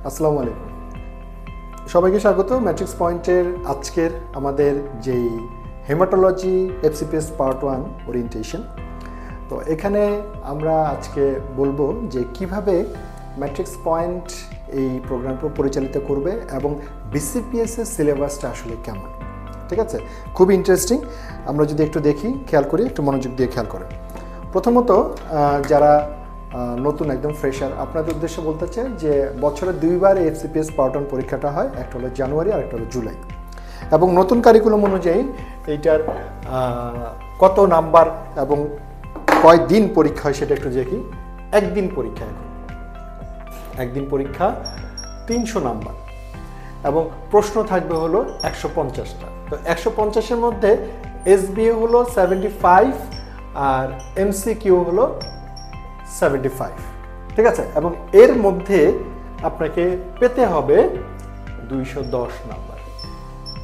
আসসালামু আলাইকুম, সবাইকে স্বাগত। ম্যাট্রিক্স পয়েন্টের আজকের আমাদের যেই হেমাটোলজি FCPS পার্ট 1 ওরিয়েন্টেশন। তো এখানে আমরা আজকে বলবো যে কিভাবে ম্যাট্রিক্স পয়েন্ট এই প্রোগ্রামটা পরিচালিত করবে এবং BCPS এর সিলেবাসটা আসলে কেমন। ঠিক আছে, খুব ইন্টারেস্টিং। আমরা যদি একটু দেখি, খেয়াল করি, একটু মনোযোগ দিয়ে খেয়াল করেন। প্রথমত যারা নতুন একদম ফ্রেশার, আপনাদের উদ্দেশ্যে বলতে চাই যে বছরে দুইবার এই FCPS পার্ট 1 পরীক্ষাটা হয়, একটা হলো জানুয়ারি আর একটা হলো জুলাই। এবং নতুন কারিকুলাম অনুযায়ী এইটার কত নাম্বার এবং কয় দিন পরীক্ষা হয় সেটা একটু দেখি। একদিন পরীক্ষা, এখন একদিন পরীক্ষা 300 নাম্বার এবং প্রশ্ন থাকবে হলো 150টা। তো 150-এর মধ্যে SBA হলো 75 আর MCQ হলো 75। ঠিক আছে, এবং এর মধ্যে আপনাকে পেতে হবে 210 নাম্বার।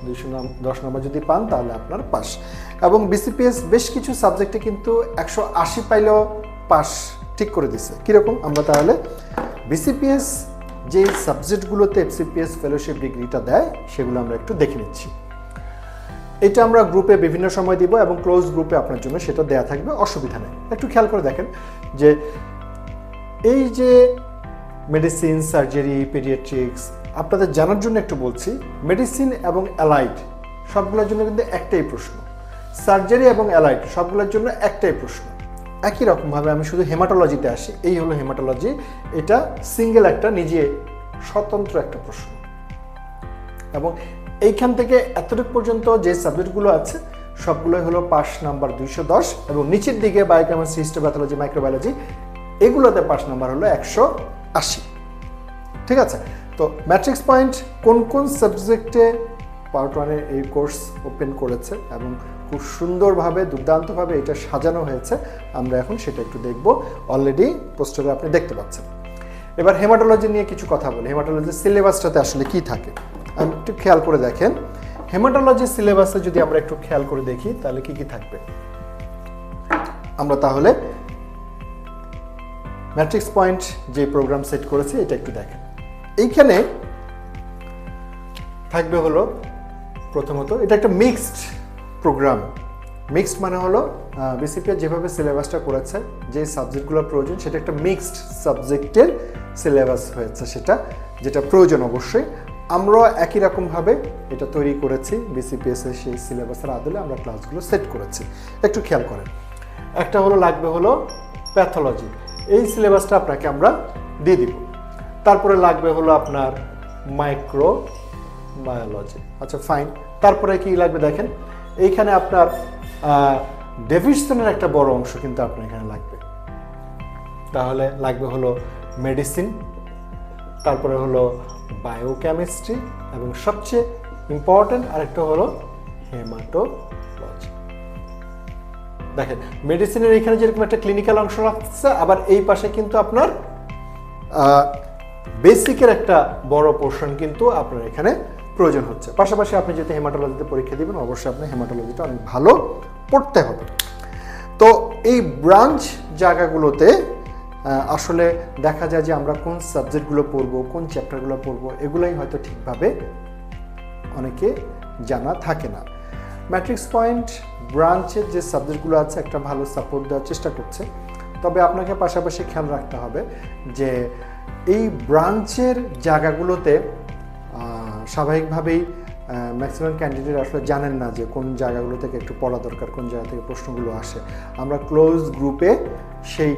210 নাম্বার যদি পান তাহলে আপনার পাস। এবং BCPS বেশ কিছু সাবজেক্টে কিন্তু 180 পাইলেও পাস ঠিক করে দিচ্ছে। কীরকম? আমরা তাহলে BCPS যে সাবজেক্টগুলোতে FCPS ফেলোশিপ ডিগ্রিটা দেয় সেগুলো আমরা একটু দেখে নিচ্ছি। এটা আমরা গ্রুপে বিভিন্ন সময় দিব এবং ক্লোজ গ্রুপে আপনার জন্য সেটা দেয়া থাকবে, অসুবিধা নেই। একটু খেয়াল করে দেখেন যে এই যে মেডিসিন, সার্জারি, পেডিয়াট্রিক্স, আপনাদের জানার জন্য একটু বলছি, মেডিসিন এবং অ্যালাইড সবগুলোর জন্য কিন্তু একটাই প্রশ্ন, সার্জারি এবং অ্যালাইড সবগুলোর জন্য একটাই প্রশ্ন। একই রকমভাবে আমি শুধু হেমাটোলজিতে আসি, এই হলো হেমাটোলজি, এটা সিঙ্গেল একটা নিজে স্বতন্ত্র একটা প্রশ্ন। এবং এইখান থেকে এতটুকু পর্যন্ত যে সাবজেক্টগুলো আছে সবগুলোই হলো পাস নাম্বার 210 এবং নিচের দিকে বায়োকেমিস্ট্রি, হিস্টোপ্যাথোলজি, মাইক্রোবায়োলজি এগুলোতে পাস নাম্বার হলো 180। ঠিক আছে, তো ম্যাট্রিক্স পয়েন্ট কোন কোন সাবজেক্টে পার্ট 1-এর এই কোর্স ওপেন করেছে এবং খুব সুন্দরভাবে, দুর্দান্তভাবে এটা সাজানো হয়েছে, আমরা এখন সেটা একটু দেখব। অলরেডি পোস্টারে আপনি দেখতে পাচ্ছেন। এবার হেমাটোলজি নিয়ে কিছু কথা বলি। হেমাটোলজির সিলেবাসটাতে আসলে কি থাকে আমি একটু খেয়াল করে দেখেন। হেমাটোলজির সিলেবাসে যদি আমরা একটু খেয়াল করে দেখি তাহলে কি কি থাকবে, আমরা তাহলে ম্যাট্রিক্স পয়েন্ট যে প্রোগ্রাম সেট করেছে এটা একটু দেখেন। এইখানে থাকবে হলো প্রথমত এটা একটা মিক্সড প্রোগ্রাম। মিক্সড মানে হলো BCPS যেভাবে সিলেবাসটা করেছে, যে সাবজেক্টগুলো প্রয়োজন সেটা একটা মিক্সড সাবজেক্টের সিলেবাস হয়েছে, সেটা যেটা প্রয়োজন অবশ্যই। আমরাও একই রকমভাবে এটা তৈরি করেছি, BCPS এর সেই সিলেবাসের আদলে আমরা ক্লাসগুলো সেট করেছি। একটু খেয়াল করেন, একটা হলো লাগবে হলো প্যাথোলজি, এই সিলেবাসটা আপনাকে আমরা দিয়ে দিব। তারপরে লাগবে হলো আপনার মাইক্রোবায়োলজি, আচ্ছা ফাইন। তারপরে কি লাগবে দেখেন, এইখানে আপনার ডেভিশনের একটা বড় অংশ কিন্তু আপনার এখানে লাগবে। তাহলে লাগবে হলো মেডিসিন, তারপরে হলো বায়োকেমিস্ট্রি এবং সবচেয়ে ইম্পর্টেন্ট আরেকটা হলো হেমাটোলজি। দেখেন মেডিসিনের এখানে যেরকম একটা ক্লিনিক্যাল অংশ আছে, আবার এই পাশে কিন্তু আপনার বেসিকের একটা বড় পোর্শন কিন্তু আপনার এখানে প্রয়োজন হচ্ছে। পাশাপাশি আপনি যদি হেমাটোলজিতে পরীক্ষা দিবেন অবশ্যই আপনি হেমাটোলজিটা অনেক ভালো পড়তে হবে। তো এই ব্রাঞ্চ জায়গাগুলোতে আসলে দেখা যায় যে আমরা কোন সাবজেক্টগুলো পড়বো, কোন চ্যাপ্টারগুলো পড়বো, এগুলোই হয়তো ঠিকভাবে অনেকে জানা থাকে না। ম্যাট্রিক্স পয়েন্ট ব্রাঞ্চের যে সাবজেক্টগুলো আছে একটা ভালো সাপোর্ট দেওয়ার চেষ্টা করছে, তবে আপনাকে পাশাপাশি খেয়াল রাখতে হবে যে এই ব্রাঞ্চের জায়গাগুলোতে স্বাভাবিকভাবেই ম্যাক্সিমাম ক্যান্ডিডেট আসলে জানেন না যে কোন জায়গাগুলো থেকে একটু পড়া দরকার, কোন জায়গা থেকে প্রশ্নগুলো আসে। আমরা ক্লোজ গ্রুপে সেই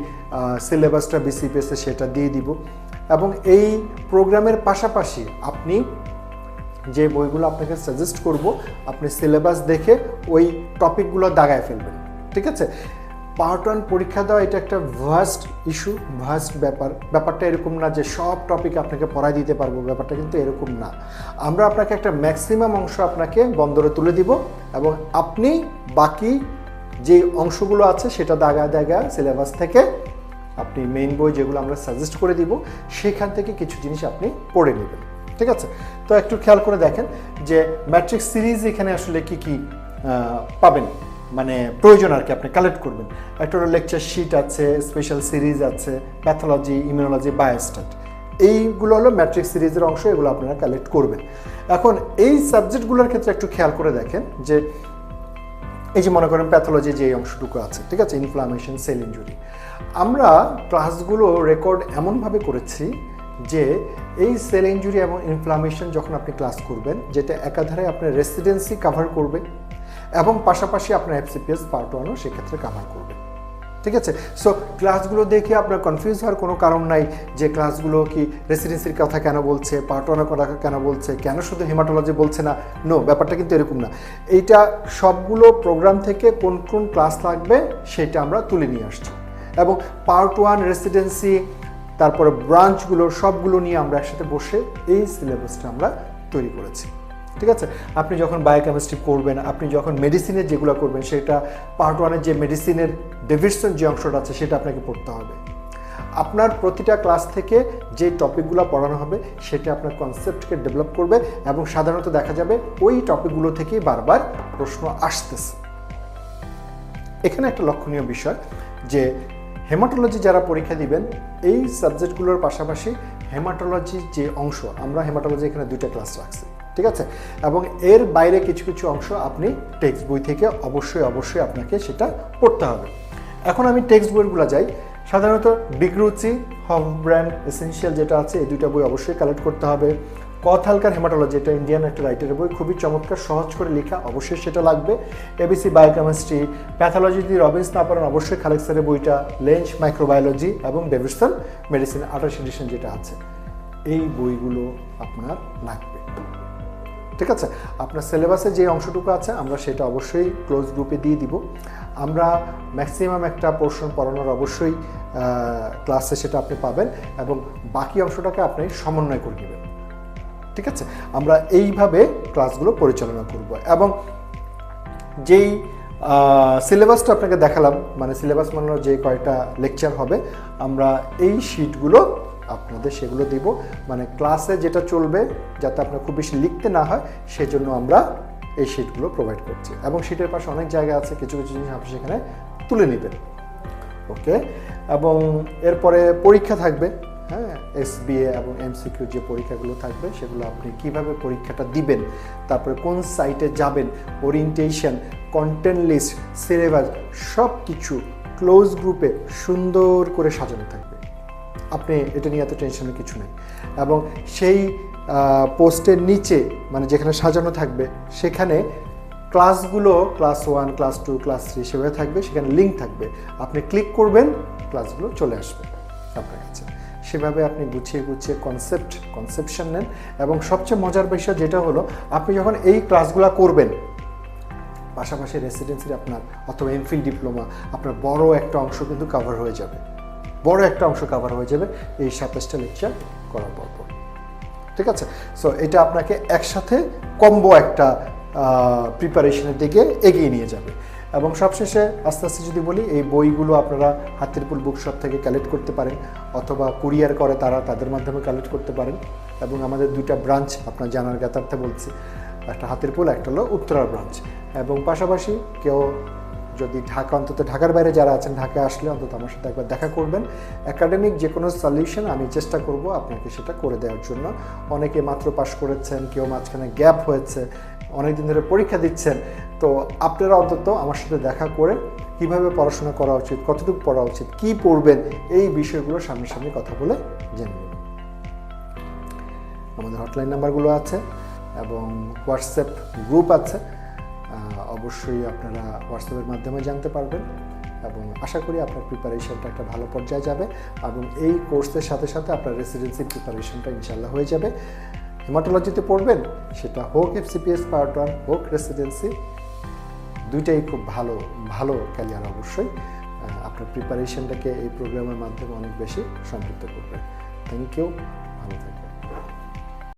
সিলেবাসটা BCPS এ সেটা দিয়ে দিব এবং এই প্রোগ্রামের পাশাপাশি আপনি যে বইগুলো আপনাকে সাজেস্ট করব আপনি সিলেবাস দেখে ওই টপিকগুলো দাগায় ফেলবেন। ঠিক আছে, পার্ট 1 পরীক্ষা দেওয়া এটা একটা ভাস্ট ইস্যু, ভাস্ট ব্যাপারটা এরকম না যে সব টপিক আপনাকে পড়াই দিতে পারবো, ব্যাপারটা কিন্তু এরকম না। আমরা আপনাকে একটা ম্যাক্সিমাম অংশ আপনাকে বন্দরে তুলে দিব এবং আপনি বাকি যে অংশগুলো আছে সেটা দাগা সিলেবাস থেকে আপনি মেইন বই যেগুলো আমরা সাজেস্ট করে দিব সেখান থেকে কিছু জিনিস আপনি পড়ে নেবেন। ঠিক আছে, তো একটু খেয়াল করে দেখেন যে ম্যাট্রিক্স সিরিজ এখানে আসলে কি কি পাবেন, মানে প্রয়োজন আর কি আপনি কালেক্ট করবেন। একটা লেকচার শিট আছে, স্পেশাল সিরিজ আছে, প্যাথোলজি, ইমিউনোলজি, বায়োস্ট্যাট, এইগুলো হলো ম্যাট্রিক্স সিরিজের অংশ, এগুলো আপনারা কালেক্ট করবেন। এখন এই সাবজেক্টগুলোর ক্ষেত্রে একটু খেয়াল করে দেখেন যে এই যে মনে করেন প্যাথোলজি যে অংশটুকু আছে, ঠিক আছে, ইনফ্লামেশন, সেল ইনজুরি, আমরা ক্লাসগুলো রেকর্ড এমনভাবে করেছি যে এই সেল ইনজুরি এবং ইনফ্লামেশন যখন আপনি ক্লাস করবেন, যেটা একাধারে আপনার রেসিডেন্সি কাভার করবে এবং পাশাপাশি আপনার FCPS পার্ট 1ও সেক্ষেত্রে কাভার করবে, ঠিক আছে। সো ক্লাসগুলো দেখে আপনার কনফিউজ হওয়ার কোনো কারণ নাই যে ক্লাসগুলো কি রেসিডেন্সির কথা কেন বলছে, পার্ট 1-এর কথা কেন বলছে, কেন শুধু হেমাটোলজি বলছে না। নো, ব্যাপারটা কিন্তু এরকম না। এইটা সবগুলো প্রোগ্রাম থেকে কোন কোন ক্লাস লাগবে সেটা আমরা তুলে নিয়ে আসছি, এবং পার্ট 1 রেসিডেন্সি তারপরে ব্রাঞ্চগুলো সবগুলো নিয়ে আমরা একসাথে বসে এই সিলেবাসটা আমরা তৈরি করেছি, ঠিক আছে। আপনি যখন বায়োকেমিস্ট্রি করবেন, আপনি যখন মেডিসিনের যেগুলো করবেন, সেটা পার্ট 1-এর যে মেডিসিনের ডিভিশন যে অংশটা আছে সেটা আপনাকে পড়তে হবে। আপনার প্রতিটা ক্লাস থেকে যে টপিকগুলো পড়ানো হবে সেটা আপনার কনসেপ্টকে ডেভেলপ করবে, এবং সাধারণত দেখা যাবে ওই টপিকগুলো থেকেই বারবার প্রশ্ন আসতেছে। এখানে একটা লক্ষণীয় বিষয় যে হেমাটোলজি যারা পরীক্ষা দিবেন, এই সাবজেক্টগুলোর পাশাপাশি হেমাটোলজির যে অংশ, আমরা হেমাটোলজি এখানে 2টা ক্লাস রাখছি, ঠিক আছে, এবং এর বাইরে কিছু কিছু অংশ আপনি টেক্সট বই থেকে অবশ্যই আপনাকে সেটা পড়তে হবে। এখন আমি টেক্সট বইগুলো যাই। সাধারণত বিগরুচি, হফব্র্যান্ড, এসেনশিয়াল যেটা আছে, এই 2টা বই অবশ্যই কালেক্ট করতে হবে। কথালকার হেমাটোলজি, এটা ইন্ডিয়ান একটা রাইটারের বই, খুবই চমৎকার, সহজ করে লেখা, অবশ্যই সেটা লাগবে। ABC বায়োকেমিস্ট্রি, প্যাথোলজি যদি রবিন্স না পারেন অবশ্যই খালেক স্যারের বইটা, লেঞ্চ মাইক্রোবায়োলজি এবং ডেভিডসন মেডিসিন 28 এডিশন যেটা আছে, এই বইগুলো আপনার লাগবে, ঠিক আছে। আপনার সিলেবাসে যে অংশটুকু আছে আমরা সেটা অবশ্যই ক্লোজ গ্রুপে দিয়ে দিব। আমরা ম্যাক্সিমাম একটা পোর্শন পড়ানোর অবশ্যই ক্লাসে সেটা আপনি পাবেন, এবং বাকি অংশটাকে আপনি সমন্বয় করে নেবেন, ঠিক আছে। আমরা এইভাবে ক্লাসগুলো পরিচালনা করব, এবং যেই সিলেবাসটা আপনাকে দেখালাম, মানে সিলেবাস মানে যে কয়টা লেকচার হবে, আমরা এই শিটগুলো আপনাদের সেগুলো দিব, মানে ক্লাসে যেটা চলবে যাতে আপনার খুব বেশি লিখতে না হয় সেজন্য আমরা এই শিটগুলো প্রোভাইড করছি, এবং শিটের পাশে অনেক জায়গা আছে, কিছু কিছু জিনিস আপনি সেখানে তুলে নেবেন, ওকে। এবং এরপরে পরীক্ষা থাকবে, হ্যাঁ, SBA এবং MCQ যে পরীক্ষাগুলো থাকবে সেগুলো আপনি কিভাবে পরীক্ষাটা দিবেন, তারপরে কোন সাইটে যাবেন, ওরিয়েন্টেশন, কন্টেন্ট লিস্ট, সিলেবাস সব কিছু ক্লোজ গ্রুপে সুন্দর করে সাজানো থাকবে। আপনি এটা নিয়ে এত টেনশনের কিছু নেই, এবং সেই পোস্টের নিচে মানে যেখানে সাজানো থাকবে সেখানে ক্লাসগুলো ক্লাস 1, ক্লাস 2, ক্লাস 3 সেভাবে থাকবে, সেখানে লিঙ্ক থাকবে, আপনি ক্লিক করবেন ক্লাসগুলো চলে আসবে আপনার কাছে। সেভাবে আপনি গুছিয়ে কনসেপশন নেন, এবং সবচেয়ে মজার বিষয় যেটা হলো, আপনি যখন এই ক্লাসগুলো করবেন পাশাপাশি রেসিডেন্সির আপনার অথবা এমফিল ডিপ্লোমা আপনার বড় একটা অংশ কিন্তু কাভার হয়ে যাবে, এই 27টা লেকচার করার পর, ঠিক আছে। সো এটা আপনাকে একসাথে কম্বো একটা প্রিপারেশনের দিকে এগিয়ে নিয়ে যাবে। এবং সবশেষে আস্তে আস্তে যদি বলি, এই বইগুলো আপনারা হাতিরপুল বুক শপ থেকে কালেক্ট করতে পারেন, অথবা কুরিয়ার করে তাদের মাধ্যমে কালেক্ট করতে পারেন। এবং আমাদের 2টা ব্রাঞ্চ আপনার জানার জ্ঞাতার্থে বলছি, একটা হাতিরপুল, একটা হলো উত্তরার ব্রাঞ্চ। এবং পাশাপাশি কেউ যদি অন্তত ঢাকার বাইরে যারা আছেন, ঢাকায় আসলে অন্তত আমার সাথে একবার দেখা করবেন। একাডেমিক যে কোনো সলিউশন আমি চেষ্টা করব আপনাকে সেটা করে দেওয়ার জন্য। অনেকে মাত্র পাস করেছেন, কেউ মাঝখানে গ্যাপ হয়েছে, অনেকদিন ধরে পরীক্ষা দিচ্ছেন, তো আপনারা অন্তত আমার সাথে দেখা করে কিভাবে পড়াশোনা করা উচিত, কতটুকু পড়া উচিত, কি পড়বেন, এই বিষয়গুলো সামনাসামনি কথা বলে জেনে নেবেন। আমাদের হটলাইন নাম্বারগুলো আছে এবং হোয়াটসঅ্যাপ গ্রুপ আছে, অবশ্যই আপনারা হোয়াটসঅ্যাপের মাধ্যমে জানতে পারবেন, এবং আশা করি আপনার প্রিপারেশনটা একটা ভালো পর্যায়ে যাবে, এবং এই কোর্সের সাথে সাথে আপনার রেসিডেন্সি প্রিপারেশনটা ইনশাল্লাহ হয়ে যাবে। হেমাটোলজিতে পড়বেন, সেটা হোক FCPS পার্ট 1 হোক রেসিডেন্সি, 2টাই খুব ভালো ক্যারিয়ার। অবশ্যই আপনার প্রিপারেশনটাকে এই প্রোগ্রামের মাধ্যমে অনেক বেশি সমৃদ্ধ করবে। থ্যাংক ইউ, ভালো থাকবেন।